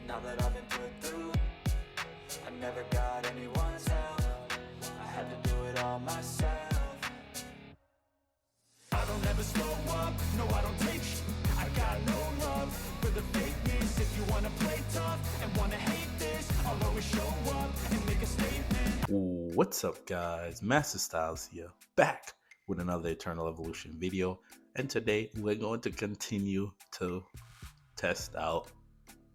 Now that I've been put through, I never got anyone's help. I had to do it all myself. I don't ever slow up, no I don't take sh**. I got no love for the fakeness. If you wanna play tough and wanna hate this, I'll always show up and make a statement. What's up guys, Master Styles here, back with another Eternal Evolution video, and today we're going to continue to test out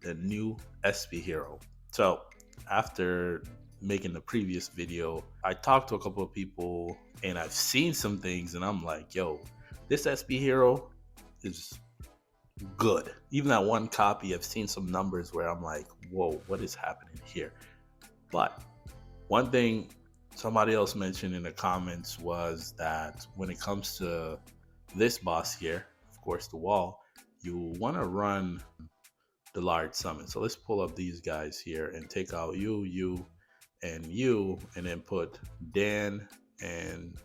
the new SP hero. So after making the previous video, I talked to a couple of people and I've seen some things and I'm like, yo, this SP hero is good. Even that one copy, I've seen some numbers where I'm like, whoa, what is happening here? But one thing somebody else mentioned in the comments was that when it comes to this boss here, of course the wall, you want to run the large summon. So let's pull up these guys here and take out you, and then put Dan and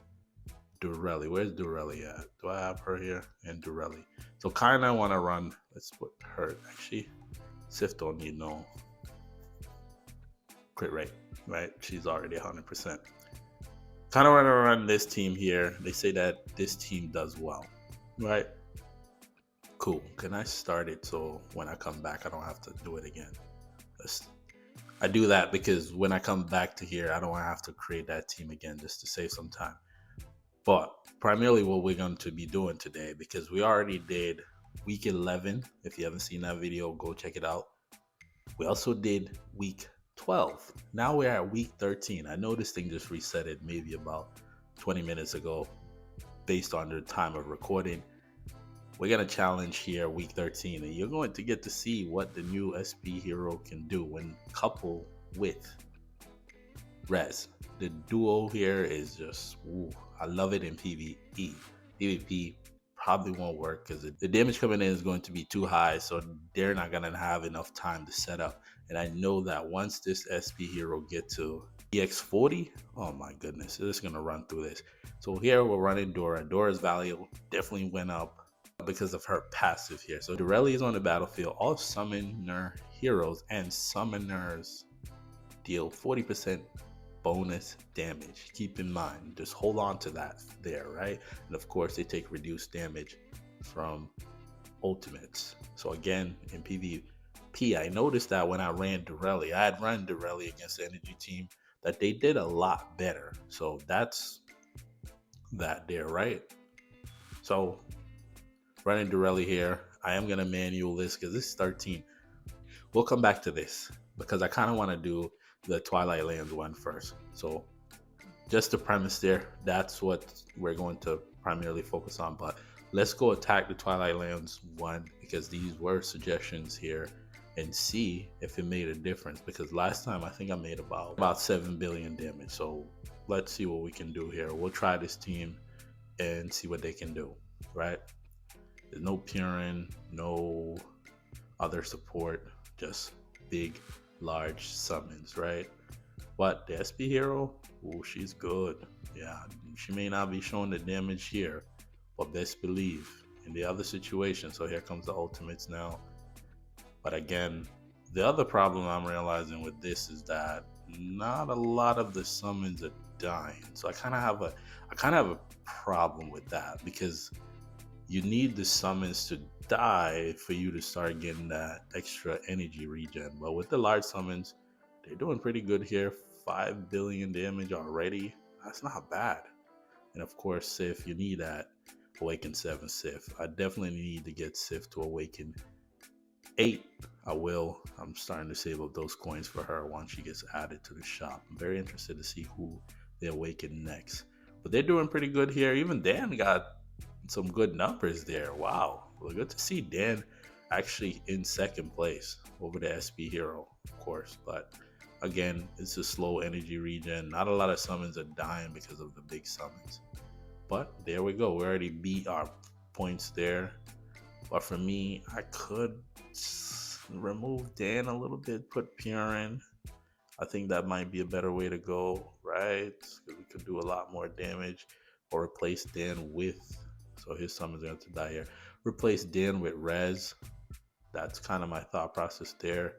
Durelli. Where's Durelli at? Do I have her here? And Durelli. So kind of want to run, let's put her, actually, Sif don't need no crit rate, right? She's already 100%. Kind of want to run this team here. They say that this team does well, right? Cool. Can I start it so when I come back, I don't have to do it again? I do that because when I come back to here, I don't want to have to create that team again just to save some time. But primarily what we're going to be doing today, because we already did week 11. If you haven't seen that video, go check it out. We also did week 12. Now we're at week 13. I know this thing just reset it maybe about 20 minutes ago based on the time of recording. We're going to challenge here week 13, and you're going to get to see what the new SP hero can do when coupled with Rez. The duo here is just, ooh, I love it in PvE. PvP probably won't work because the damage coming in is going to be too high, so they're not going to have enough time to set up. And I know that once this SP hero get to EX40, oh my goodness, it's just going to run through this. So here we're running Dora. Dora's value definitely went up because of her passive here. So Durelli is on the battlefield. All summoner heroes and summoners deal 40% bonus damage. Keep in mind, just hold on to that there, right? And of course they take reduced damage from ultimates. So again, in PvP, I noticed that when I ran Durelli, I had run Durelli against the energy team, that they did a lot better. So that's that there, right? So running Durelli here, I am gonna manual this because this is 13. We'll come back to this because I kind of want to do the Twilight Lands one first. So just the premise there, that's what we're going to primarily focus on. But let's go attack the Twilight Lands one because these were suggestions here and see if it made a difference. Because last time I think I made about 7 billion damage. So let's see what we can do here. We'll try this team and see what they can do, right? There's no Purin, no other support, just big, large summons, right? But the SP hero, oh, she's good. Yeah, she may not be showing the damage here, but best believe in the other situation. So here comes the ultimates now. But again, the other problem I'm realizing with this is that not a lot of the summons are dying. So I kind of have a problem with that because you need the summons to die for you to start getting that extra energy regen. But with the large summons, they're doing pretty good here. 5 billion damage already. That's not bad. And of course, Sif, you need that Awaken 7 Sif. I definitely need to get Sif to Awaken 8. I will. I'm starting to save up those coins for her once she gets added to the shop. I'm very interested to see who they awaken next. But they're doing pretty good here. Even Dan got some good numbers there. Wow, well, good to see Dan actually in second place over the SP hero, of course. But again, it's a slow energy regen. Not a lot of summons are dying because of the big summons. But there we go. We already beat our points there. But for me, I could remove Dan a little bit, put Purin. I think that might be a better way to go, right? Because we could do a lot more damage, or replace Dan with, so his summon's going to die here. Replace Dan with Rez. That's kind of my thought process there.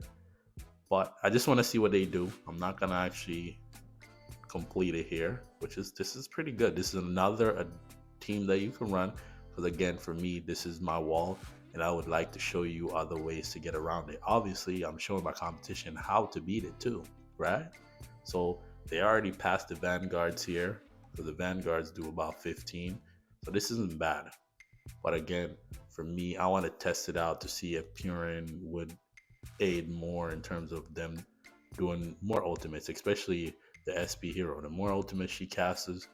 But I just want to see what they do. I'm not gonna actually complete it here, which is this is pretty good. This is another team that you can run, because again, for me, this is my wall, and I would like to show you other ways to get around it. Obviously, I'm showing my competition how to beat it too, right? So they already passed the vanguards here, so the vanguards do about 15, so this isn't bad. But again, for me, I want to test it out to see if Purin would aid more in terms of them doing more ultimates, especially the SP hero. The more ultimates she casts,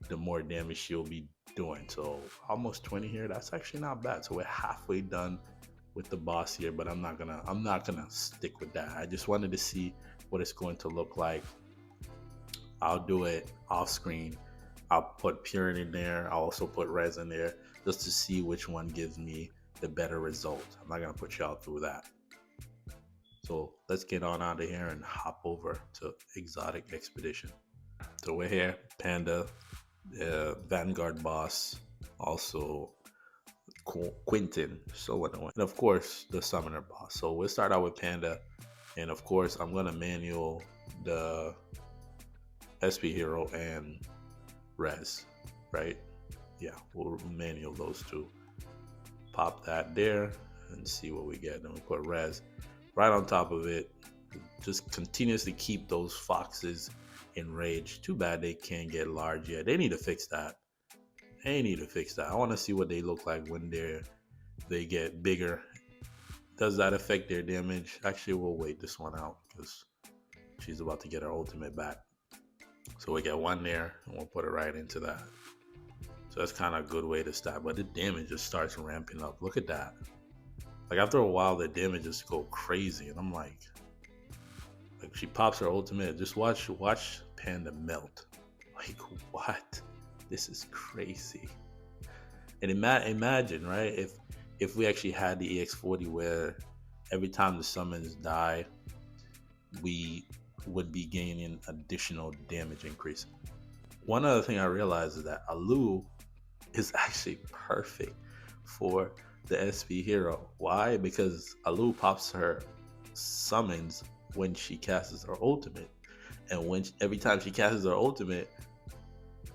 the more damage she'll be doing. So almost 20 here. That's actually not bad. So we're halfway done with the boss here, but I'm not gonna stick with that. I just wanted to see what it's going to look like. I'll do it off screen. I'll put Purin in there. I'll also put Res in there just to see which one gives me the better result. I'm not gonna put y'all through that. So let's get on out of here and hop over to Exotic Expedition. So we're here, Panda, Vanguard boss, also Quinton, so on, and of course the Summoner boss. So we'll start out with Panda, and of course I'm gonna manual the SP hero and Res, right? Yeah, we'll manual those two. Pop that there and see what we get. Then we put Res right on top of it. Just continuously keep those foxes enraged. Too bad they can't get large yet. They need to fix that. I want to see what they look like when they get bigger. Does that affect their damage? Actually, we'll wait this one out because she's about to get her ultimate back. So we get one there and we'll put it right into that. So that's kind of a good way to start. But the damage just starts ramping up. Look at that. Like after a while, the damage just go crazy, and I'm like she pops her ultimate. Just watch Panda melt. Like what? This is crazy. And imagine, right? If we actually had the EX40 where every time the summons die, we would be gaining additional damage increase. One other thing I realized is that Alu is actually perfect for the SP hero. Why? Because Alu pops her summons when she casts her ultimate, and every time she casts her ultimate,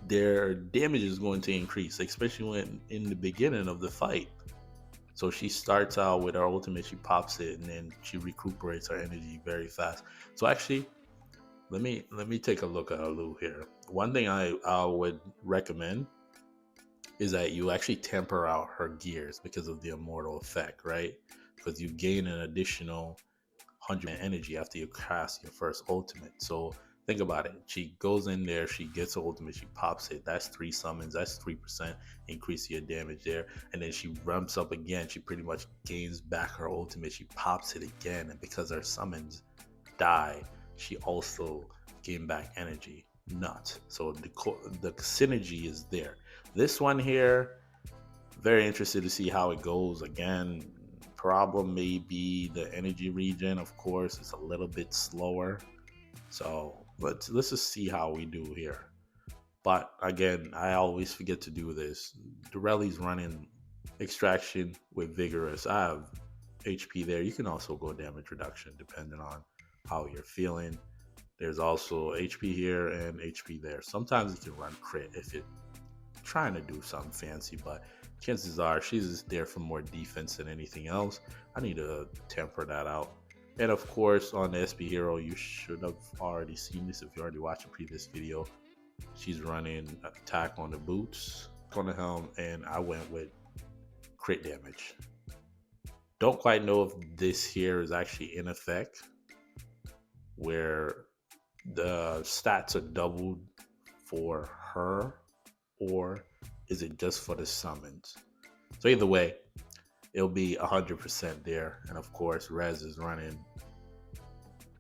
their damage is going to increase, especially when in the beginning of the fight. So she starts out with her ultimate, she pops it, and then she recuperates her energy very fast. So actually, let me take a look at Alu here. One thing I would recommend is that you actually temper out her gears because of the immortal effect, right? Because you gain an additional 100 energy after you cast your first ultimate. So think about it. She goes in there, she gets her ultimate, she pops it. That's 3 summons, that's 3% increase to your damage there. And then she ramps up again. She pretty much gains back her ultimate. She pops it again, and because her summons die, she also gained back energy. Nuts. So the synergy is there. This one here, very interested to see how it goes. Again, problem may be the energy regen. Of course, it's a little bit slower. So let's just see how we do here. But again, I always forget to do this. Dorelli's running extraction with vigorous. I have HP there. You can also go damage reduction depending on how you're feeling. There's also HP here and HP there. Sometimes you can run crit if you're trying to do something fancy, but chances are she's just there for more defense than anything else. I need to temper that out. And of course, on the SP hero, you should have already seen this if you already watched a previous video. She's running attack on the boots, on the helm, and I went with crit damage. Don't quite know if this here is actually in effect, where the stats are doubled for her, or is it just for the summons? So either way, it'll be 100% there. And of course, Res is running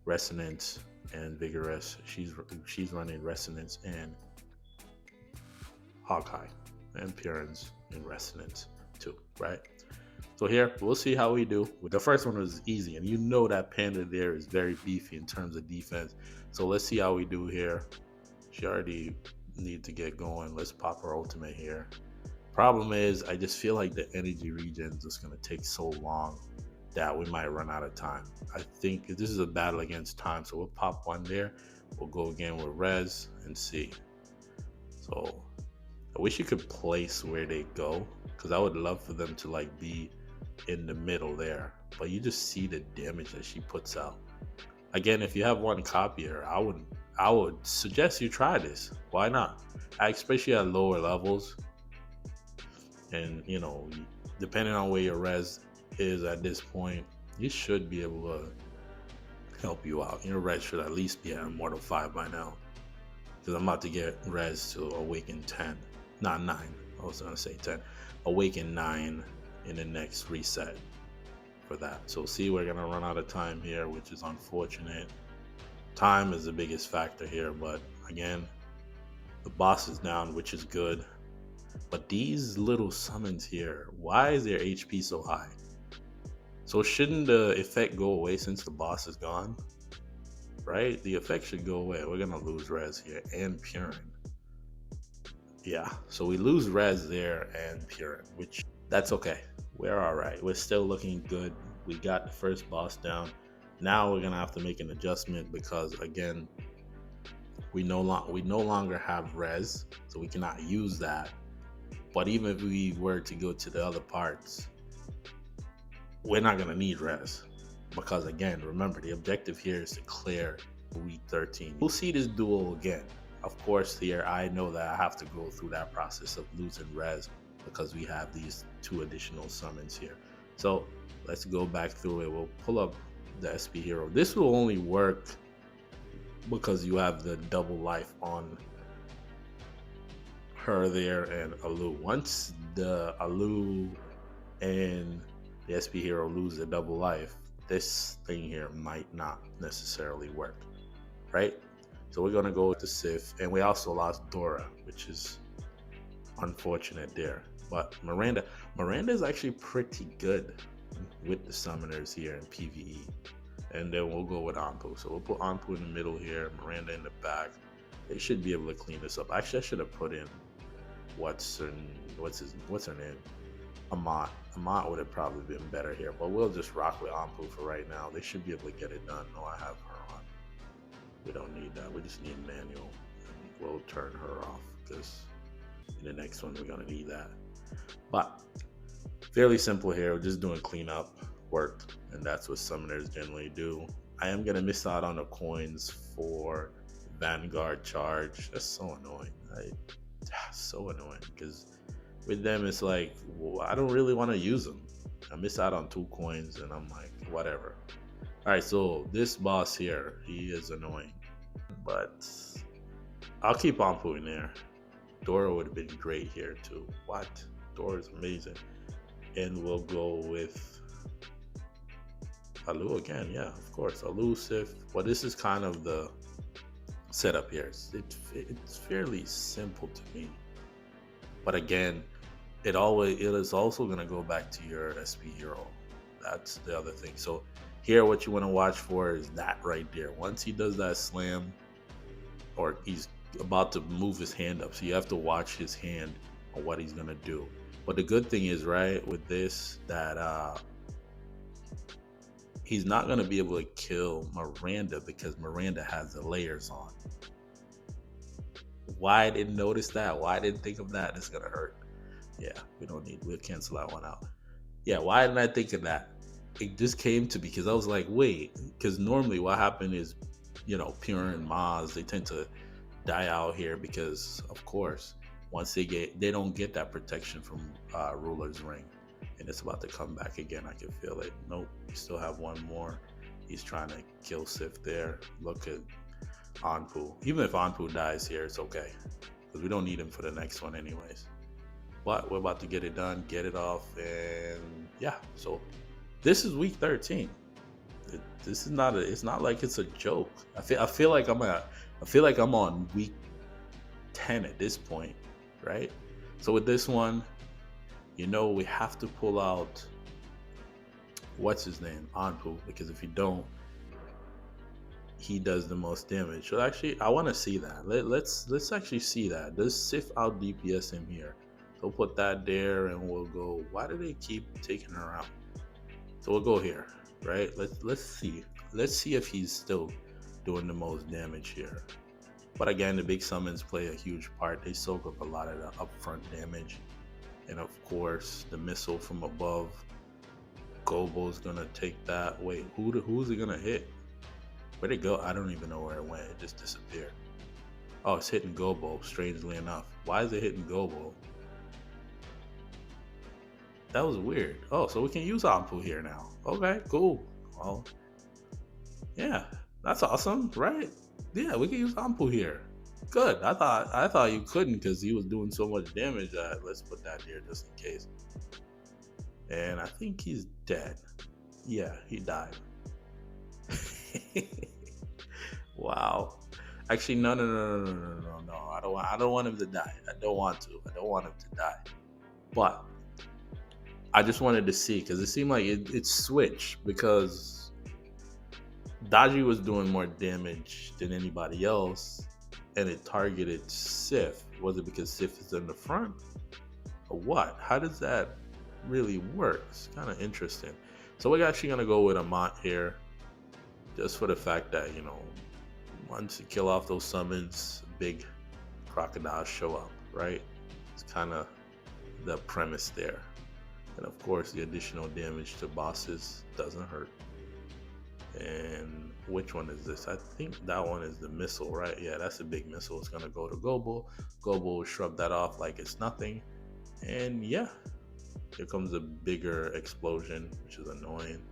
Resonance and Vigorous. She's running Resonance and Hawkeye, and Purin's in Resonance too, right? So here, we'll see how we do. The first one was easy, and you know that Panda there is very beefy in terms of defense. So let's see how we do here. She already needs to get going. Let's pop her ultimate here. Problem is, I just feel like the energy regen is just going to take so long. that we might run out of time. I think this is a battle against time, so we'll pop one there. We'll go again with res and see. So I wish you could place where they go, because I would love for them to like be in the middle there. But you just see the damage that she puts out. Again, if you have one copier, I would suggest you try this. Why not? Especially at lower levels, and you know, depending on where your res is at this point, you should be able to help you out. Your res should at least be at Immortal 5 by now, because I'm about to get res to Awaken 10, not 9. I was gonna say 10. Awaken 9 in the next reset for that. So see, we're gonna run out of time here, which is unfortunate. Time is the biggest factor here, but again, the boss is down, which is good. But these little summons here, why is their HP so high? So shouldn't the effect go away since the boss is gone? Right? The effect should go away. We're gonna lose res here and Purin. Yeah, so we lose res there and Purin, which that's okay. We're all right. We're still looking good. We got the first boss down. Now we're gonna have to make an adjustment because again, we no longer have res, so we cannot use that. But even if we were to go to the other parts, we're not gonna need res, because again, remember the objective here is to clear week 13. We'll see this duel again. Of course, here I know that I have to go through that process of losing res because we have these 2 additional summons here. So let's go back through it. We'll pull up the SP hero. This will only work because you have the double life on her there and Alu. Once the Alu and the SP hero lose the double life, this thing here might not necessarily work, right? So we're gonna go with the Sif, and we also lost Dora, which is unfortunate there. But Miranda is actually pretty good with the summoners here in PvE. And then we'll go with Anpu. So we'll put Anpu in the middle here, Miranda in the back. They should be able to clean this up. Actually, I should have put in what's her name? Amat. Amat would have probably been better here, but we'll just rock with Anpu for right now. They should be able to get it done. No, I have her on. We don't need that. We just need manual. And we'll turn her off because in the next one we're gonna need that. But fairly simple here. We're just doing cleanup work, and that's what summoners generally do. I am gonna miss out on the coins for Vanguard charge. That's so annoying. So annoying because with them it's like, well, I don't really want to use them. I miss out on 2 coins and I'm like, whatever. All right, so this boss here, he is annoying, but I'll keep on putting there. Dora would have been great here too. What? Dora is amazing. And we'll go with Alu again. Yeah, of course. Alu, Sif. Well, this is kind of the setup here. It's fairly simple to me. But again, it is also going to go back to your SP hero. That's the other thing. So here, what you want to watch for is that right there. Once he does that slam, or he's about to move his hand up, so you have to watch his hand on what he's going to do. But the good thing is, right, with this, that he's not going to be able to kill Miranda because Miranda has the layers on. Why I didn't notice that? Why I didn't think of that? It's going to hurt. Yeah, we'll cancel that one out. Yeah, why didn't I think of that? It just came to me because I was like, wait, because normally what happened is, you know, Pure and Maz, they tend to die out here because, of course, once they don't get that protection from Ruler's Ring. And it's about to come back again. I can feel it. Nope, we still have one more. He's trying to kill Sif there. Look at Anpu. Even if Anpu dies here, it's okay, because we don't need him for the next one anyways. But we're about to get it done, get it off, and yeah. So this is week 13. This is not it's not like it's a joke. I feel like I'm on week 10 at this point, right? So with this one, you know, we have to pull out what's his name, Anpu, because if you don't, he does the most damage. So actually, I want to see that. Let's actually see that. Does Sif out DPS him here? So we'll put that there, and we'll go. Why do they keep taking her out? So we'll go here, right? Let's see. Let's see if he's still doing the most damage here. But again, the big summons play a huge part. They soak up a lot of the upfront damage. And of course, the missile from above. Gobo's gonna take that. Wait, who's it gonna hit? Where'd it go? I don't even know where it went. It just disappeared. Oh, it's hitting Gobo, strangely enough. Why is it hitting Gobo? That was weird. Oh, so we can use Ampu here now. Okay, cool. Well, yeah, that's awesome, right? Yeah, we can use Ampu here. Good. I thought you couldn't because he was doing so much damage. Let's put that here just in case. And I think he's dead. Yeah, he died. Wow. Actually, no. I don't want him to die. I don't want him to die. But I just wanted to see because it seemed like it switched because Daji was doing more damage than anybody else, and it targeted Sif. Was it because Sif is in the front, or what? How does that really work? It's kind of interesting. So we're actually gonna go with Amont here, just for the fact that once you kill off those summons, big crocodiles show up, right? It's kind of the premise there. And of course, the additional damage to bosses doesn't hurt. And which one is this? I think that one is the missile, right? Yeah, that's a big missile. It's going to go to Gobo. Gobo will shrub that off like it's nothing. And yeah, here comes a bigger explosion, which is annoying.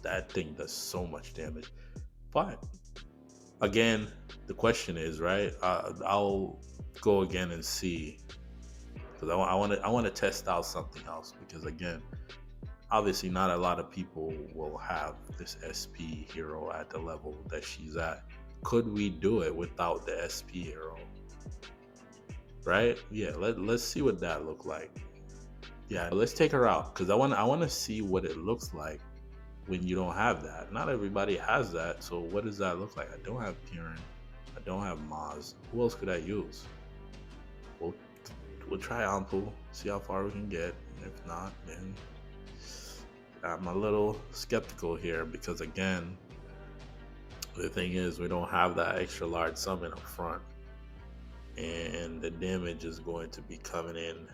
That thing does so much damage. But again, the question is, right? I'll go again and see, because I want to test out something else. Because again, obviously, not a lot of people will have this SP hero at the level that she's at. Could we do it without the SP hero? Right? Yeah. Let's see what that look like. Yeah. Let's take her out because I want to see what it looks like when you don't have that. Not everybody has that. So what does that look like? I don't have Piran. I don't have Maz. Who else could I use? We'll try Ampu, see how far we can get. If not, then I'm a little skeptical here because again, the thing is we don't have that extra large summon up front, and the damage is going to be coming in.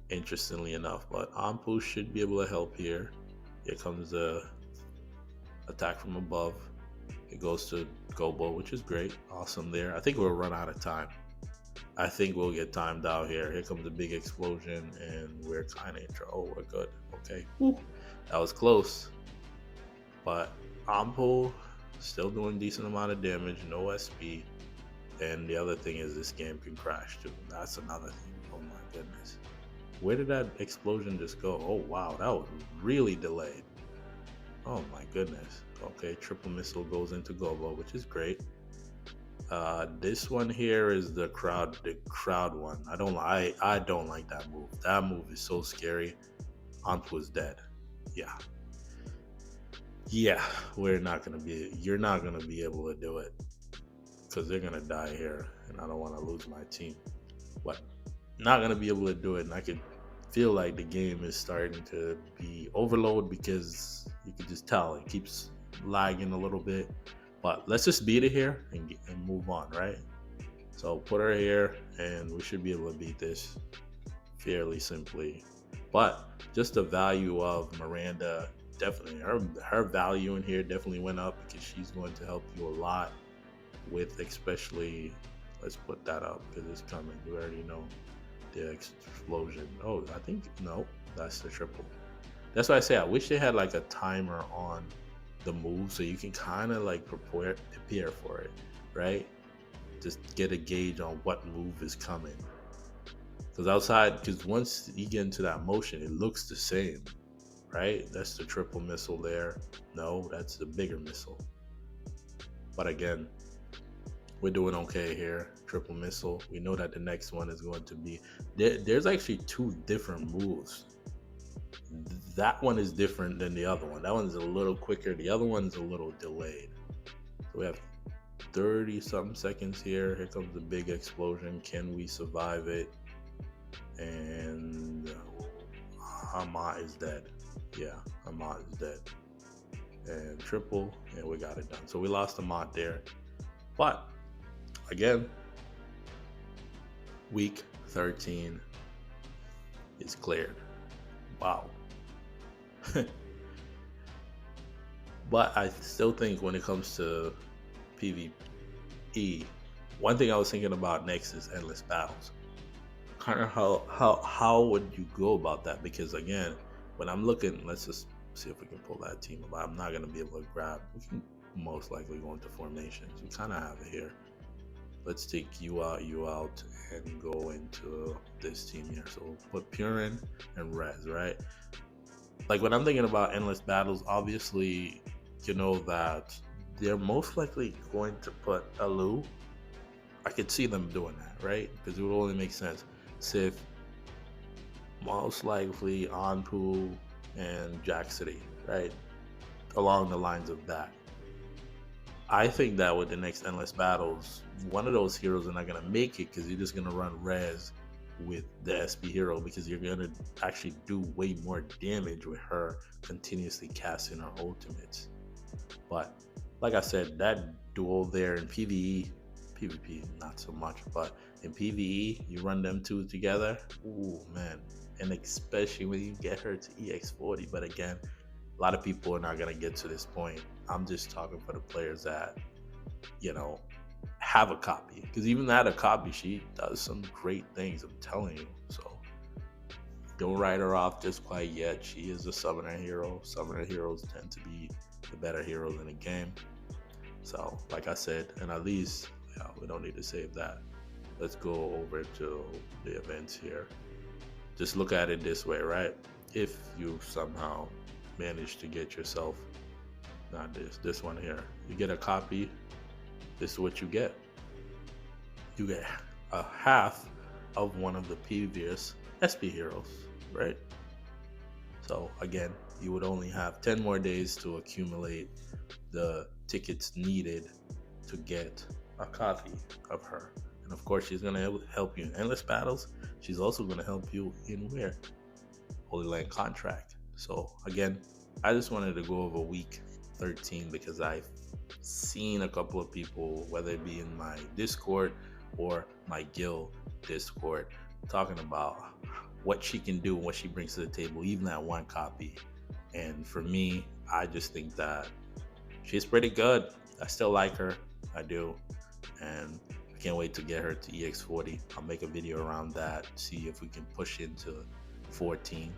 Interestingly enough, but Ampu should be able to help here. Here comes the attack from above. It goes to Gobo, which is great. Awesome there. I think we'll run out of time. I think we'll get timed out here. Here comes a big explosion, and we're kind of intro. Oh, we're good. Okay. Woo. That was close. But Ampu still doing decent amount of damage. No SP. And the other thing is this game can crash too. That's another thing. Oh my goodness. Where did that explosion just go? Oh wow, that was really delayed. Oh my goodness. Okay, triple missile goes into Gobo, which is great. This one here is the crowd one. I don't like that move. That move is so scary. Ampu is dead. Yeah, you're not gonna be able to do it because they're gonna die here, and I don't want to lose my team. But not gonna be able to do it, and I could feel like the game is starting to be overload because you can just tell it keeps lagging a little bit. But let's just beat it here and move on, right? So put her here, and we should be able to beat this fairly simply. But just the value of Miranda, definitely her value in here definitely went up because she's going to help you a lot with, especially, let's put that up because it's coming. We already know the explosion. Oh, I think no, that's the triple. That's why I say I wish they had like a timer on the move so you can kind of like prepare for it, right? Just get a gauge on what move is coming. Because once you get into that motion, it looks the same, right? That's the triple missile there. No, that's the bigger missile. But again, we're doing okay here. Triple missile. We know that the next one is going to be there's actually two different moves. That one is different than the other one. That one's a little quicker. The other one's a little delayed. So we have 30 something seconds here. Here comes the big explosion. Can we survive it? And Hama is dead. Yeah, Ahmad is dead. And triple, and we got it done. So we lost Ahmad there. But again, week 13 is cleared. Wow. But I still think when it comes to PvE, one thing I was thinking about next is endless battles. Kind of how would you go about that? Because again, when I'm looking, let's just see if we can pull that team up. I'm not gonna be able to grab. We can most likely go into formations. We kind of have it here. Let's take you out, and go into this team here. So we'll put Purin and Rez, right? Like when I'm thinking about endless battles, obviously, you know that they're most likely going to put Alu. I could see them doing that, right? Because it would only make sense. Sif, most likely Anpu and Jack City, right? Along the lines of that. I think that with the next endless battles, one of those heroes are not gonna make it because you're just gonna run Rez with the SP hero because you're gonna actually do way more damage with her continuously casting her ultimates. But like I said, that duo there in PvP not so much, but in PvE you run them two together. Ooh man, and especially when you get her to EX40. But again, a lot of people are not gonna get to this point. I'm just talking for the players that, you know, have a copy. Because even that a copy, she does some great things, I'm telling you. So don't write her off just quite yet. She is a summoner hero. Summoner heroes tend to be the better heroes in the game. So like I said, and at least we don't need to save that. Let's go over to the events here. Just look at it this way, right? If you somehow manage to get yourself, not this one here, you get a copy, this is what you get. You get a half of one of the previous SP heroes, right? So again, you would only have 10 more days to accumulate the tickets needed to get a copy of her. And of course, she's going to help you in endless battles. She's also going to help you in where? Holy Land contract. So again, I just wanted to go over week 13 because I've seen a couple of people, whether it be in my Discord or my guild Discord, talking about what she can do and what she brings to the table, even that one copy. And for me, I just think that she's pretty good. I still like her. I do. And I can't wait to get her to EX40. I'll make a video around that, see if we can push into 14.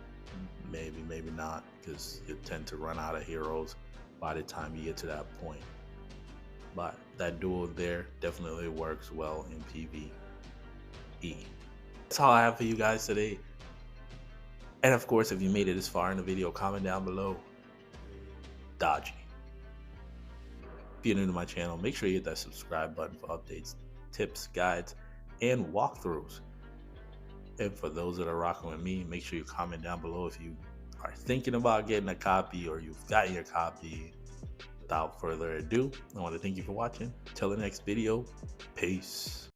Maybe not, because you tend to run out of heroes by the time you get to that point. But that duo there definitely works well in PvE. That's all I have for you guys today. And of course, if you made it this far in the video, comment down below. Daji. If you're new to my channel, make sure you hit that subscribe button for updates, tips, guides, and walkthroughs. And for those that are rocking with me, make sure you comment down below if you are thinking about getting a copy or you've gotten your copy. Without further ado, I want to thank you for watching. Till the next video, peace.